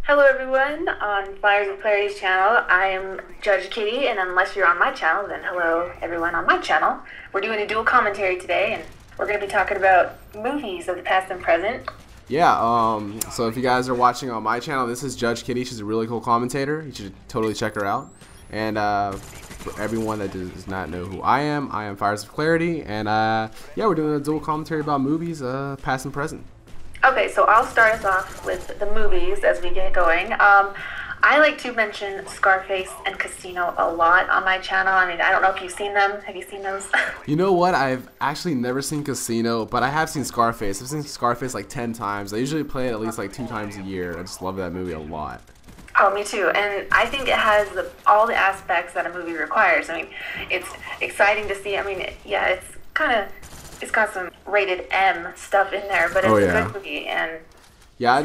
Hello everyone on FiResOfClaRiTy's channel. I am JudgeKitty, and unless you're on my channel, then hello everyone on my channel. We're doing a dual commentary today, and we're going to be talking about movies of the past and present. Yeah, so if you guys are watching on my channel, this is JudgeKitty. She's a really cool commentator. You should totally check her out. And for everyone that does not know who I am FiResOfClaRiTy, and yeah, we're doing a dual commentary about movies, past and present. Okay, so I'll start us off with the movies as we get going. I like to mention Scarface and Casino a lot on my channel. I mean, I don't know if you've seen them. Have you seen those? You know what? I've actually never seen Casino, but I have seen Scarface. I've seen Scarface like 10 times. I usually play it at least like 2 times a year. I just love that movie a lot. Oh, me too. And I think it has all the aspects that a movie requires. I mean, it's exciting to see. I mean, yeah, it's got some rated M stuff in there, but it's a good movie. And yeah, I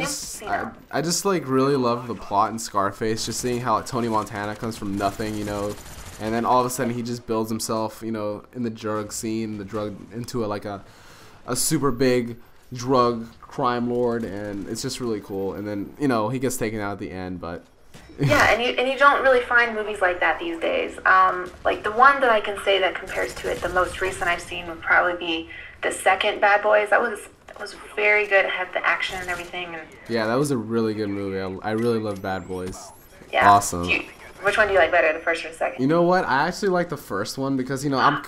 just like really love the plot in Scarface. Just seeing how Tony Montana comes from nothing, you know, and then all of a sudden he just builds himself, you know, in the drug scene, into a super big drug crime lord, and it's just really cool. And then, you know, he gets taken out at the end, but yeah, and you don't really find movies like that these days. Like the one that I can say that compares to it, the most recent I've seen would probably be the second Bad Boys. That was very good. It had the action and everything. And yeah, that was a really good movie. I really love Bad Boys. Yeah. Awesome. Which one do you like better, the first or the second? You know what? I actually like the first one because, you know, I'm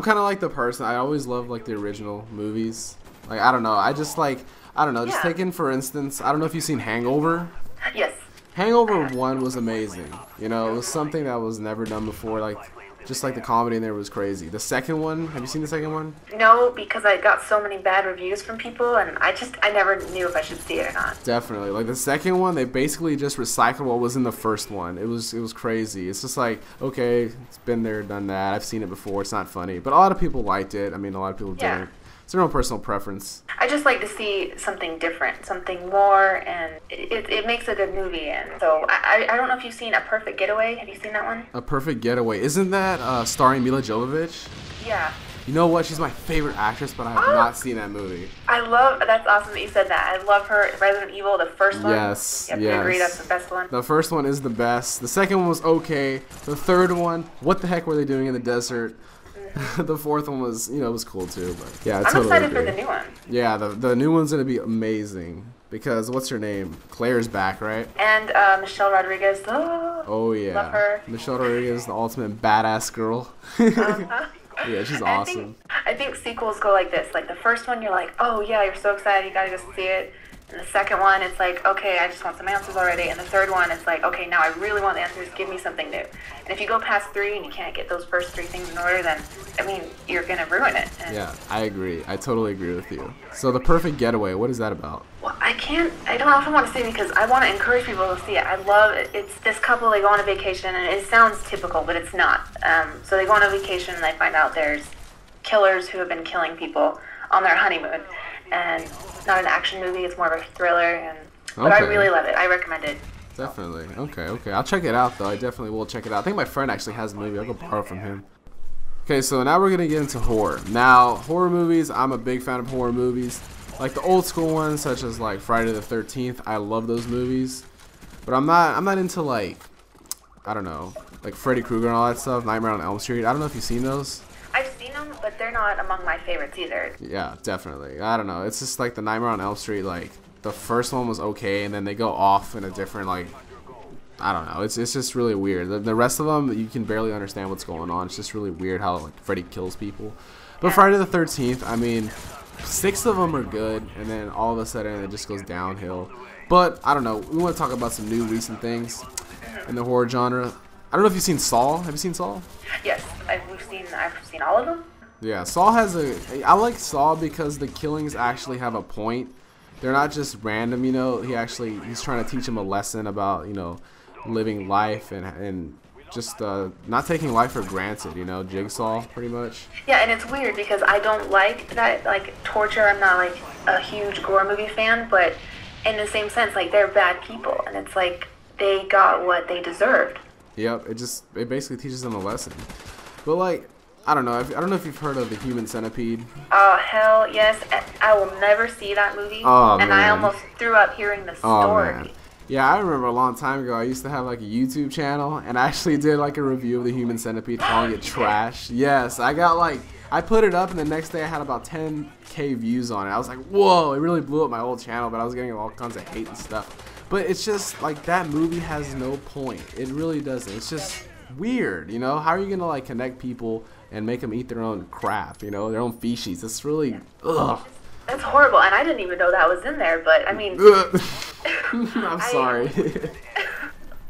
kind of like the person. I always love like the original movies. Like, I don't know. Just taking for instance, I don't know if you've seen Hangover. Yes. Hangover 1 was amazing. You know, it was something that was never done before. Like, just like the comedy in there was crazy. The second one, have you seen the second one? No, because I got so many bad reviews from people, and I never knew if I should see it or not. Definitely. Like the second one, they basically just recycled what was in the first one. It was crazy. It's just like, okay, it's been there, done that. I've seen it before. It's not funny, but a lot of people liked it. I mean, a lot of people didn't. It's their own personal preference. I just like to see something different, something more, and it makes a good movie. And so I don't know if you've seen A Perfect Getaway. Have you seen that one? A Perfect Getaway. Isn't that starring Mila Jovovich? Yeah. You know what? She's my favorite actress, but I have not seen that movie. That's awesome that you said that. I love her. Resident Evil, the first one. Yes, yep, yes. I agree, that's the best one. The first one is the best. The second one was okay. The third one, what the heck were they doing in the desert? The fourth one was, you know, it was cool too, but yeah, I'm excited for the new one. Yeah, the new one's gonna be amazing because what's her name? Claire's back, right? And Michelle Rodriguez. Oh yeah, love her. Michelle Rodriguez, the ultimate badass girl. Yeah, she's awesome. I think sequels go like this. Like the first one, you're like, oh yeah, you're so excited, you gotta go see it. And the second one, it's like, okay, I just want some answers already. And the third one, it's like, okay, now I really want the answers. Give me something new. And if you go past 3 and you can't get those first 3 things in order, then, I mean, you're going to ruin it. And yeah, I agree. I totally agree with you. So The Perfect Getaway, what is that about? Well, I don't know if I want to say it because I want to encourage people to see it. I love it. It's this couple, they go on a vacation, and it sounds typical, but it's not. So they go on a vacation and they find out there's killers who have been killing people on their honeymoon. And not an action movie, it's more of a thriller, but I really love it. I recommend it. Definitely. Okay. I'll check it out, though. I definitely will check it out. I think my friend actually has the movie. I'll go borrow from him. Okay, so now we're going to get into horror. Now, horror movies, I'm a big fan of horror movies. Like the old school ones, such as like Friday the 13th. I love those movies. But I'm not into like, I don't know, like Freddy Krueger and all that stuff, Nightmare on Elm Street. I don't know if you've seen those. I've seen them, but they're not among my favorites either. Yeah, definitely. I don't know. It's just like the Nightmare on Elm Street, like, the first one was okay, and then they go off in a different, like, I don't know. It's just really weird. The rest of them, you can barely understand what's going on. It's just really weird how, like, Freddy kills people. But Friday the 13th, I mean, 6 of them are good, and then all of a sudden it just goes downhill. But, I don't know. We want to talk about some new recent things in the horror genre. I don't know if you've seen Saw. Have you seen Saw? Yes, I've seen all of them. Yeah, Saw I like Saw because the killings actually have a point. They're not just random, you know. He's trying to teach him a lesson about, you know, living life and just not taking life for granted, you know. Jigsaw, pretty much. Yeah, and it's weird because I don't like that, like, torture. I'm not like a huge gore movie fan, but in the same sense, like, they're bad people, and it's like they got what they deserved. Yep, it basically teaches them a lesson. But like, I don't know if you've heard of The Human Centipede. Oh, hell yes. I will never see that movie. Oh, and man. I almost threw up hearing the story. Oh, man. Yeah, I remember a long time ago, I used to have like a YouTube channel, and I actually did like a review of the Human Centipede, calling it trash. Yes, I got like, I put it up, and the next day I had about 10K views on it. I was like, whoa, it really blew up my old channel, but I was getting all kinds of hate and stuff. But it's just like, that movie has no point. It really doesn't. It's just weird, you know? How are you gonna like connect people and make them eat their own crap, you know, their own feces? It's really, ugh. That's horrible, and I didn't even know that was in there, but I mean... I'm sorry.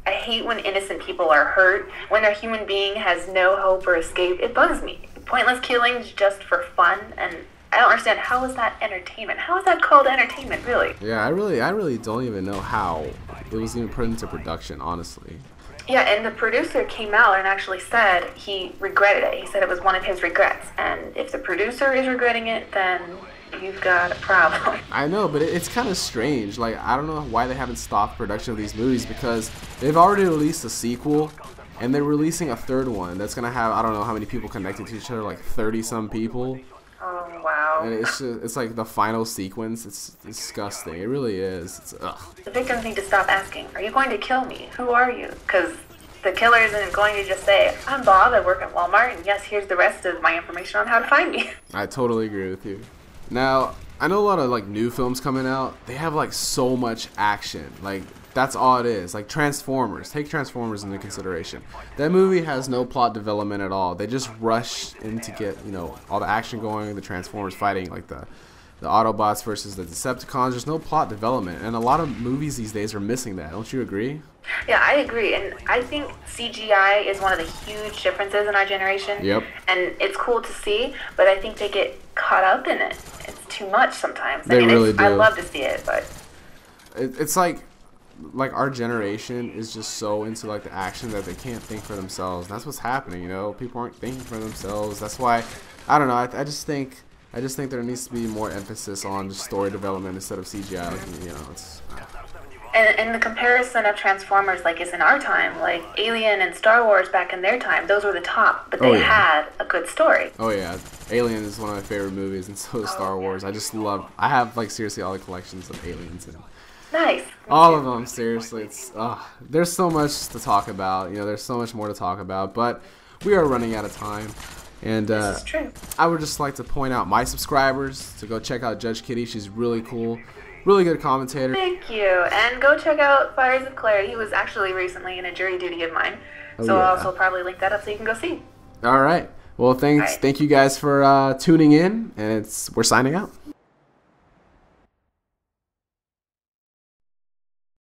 I hate when innocent people are hurt. When a human being has no hope or escape, it bugs me. Pointless killings just for fun, and I don't understand, how is that entertainment? How is that called entertainment, really? Yeah, I really don't even know how it was even put into production, honestly. Yeah, and the producer came out and actually said he regretted it. He said it was one of his regrets, and if the producer is regretting it, then you've got a problem. I know, but it's kind of strange. Like, I don't know why they haven't stopped production of these movies, because they've already released a sequel, and they're releasing a third one that's gonna have, I don't know how many people connected to each other, like 30-some people. Oh, wow. And it's like the final sequence. It's disgusting. It really is. It's, ugh. The victims need to stop asking, are you going to kill me? Who are you? Because the killer isn't going to just say, I'm Bob, I work at Walmart, and yes, here's the rest of my information on how to find me. I totally agree with you. Now, I know a lot of like new films coming out. They have like so much action. Like, that's all it is. Like Transformers. Take Transformers into consideration. That movie has no plot development at all. They just rush in to get, you know, all the action going, the Transformers fighting like the Autobots versus the Decepticons. There's no plot development, and a lot of movies these days are missing that. Don't you agree? Yeah, I agree, and I think CGI is one of the huge differences in our generation. Yep. And it's cool to see, but I think they get caught up in it. It's too much sometimes. They really do. I love to see it, but it's like our generation is just so into like the action that they can't think for themselves. That's what's happening, you know. People aren't thinking for themselves. That's why, I don't know. I just think there needs to be more emphasis on just story development instead of CGI. Like, you know, it's. And the comparison of Transformers, like, is in our time. Like, Alien and Star Wars back in their time, those were the top, but they had a good story. Oh, yeah. Alien is one of my favorite movies, and so is Star Wars. I just love, I have, like, seriously all the collections of Aliens. And nice. all of them, seriously. It's there's so much to talk about. You know, there's so much more to talk about, but we are running out of time. And this is true. I would just like to point out my subscribers to go check out JudgeKitty. She's really cool. Really good commentator. Thank you. And go check out FiResOfClaRiTy. He was actually recently in a jury duty of mine. Oh, so yeah. I'll also probably link that up so you can go see. All right. Well, thanks. All right. Thank you guys for tuning in, and we're signing out.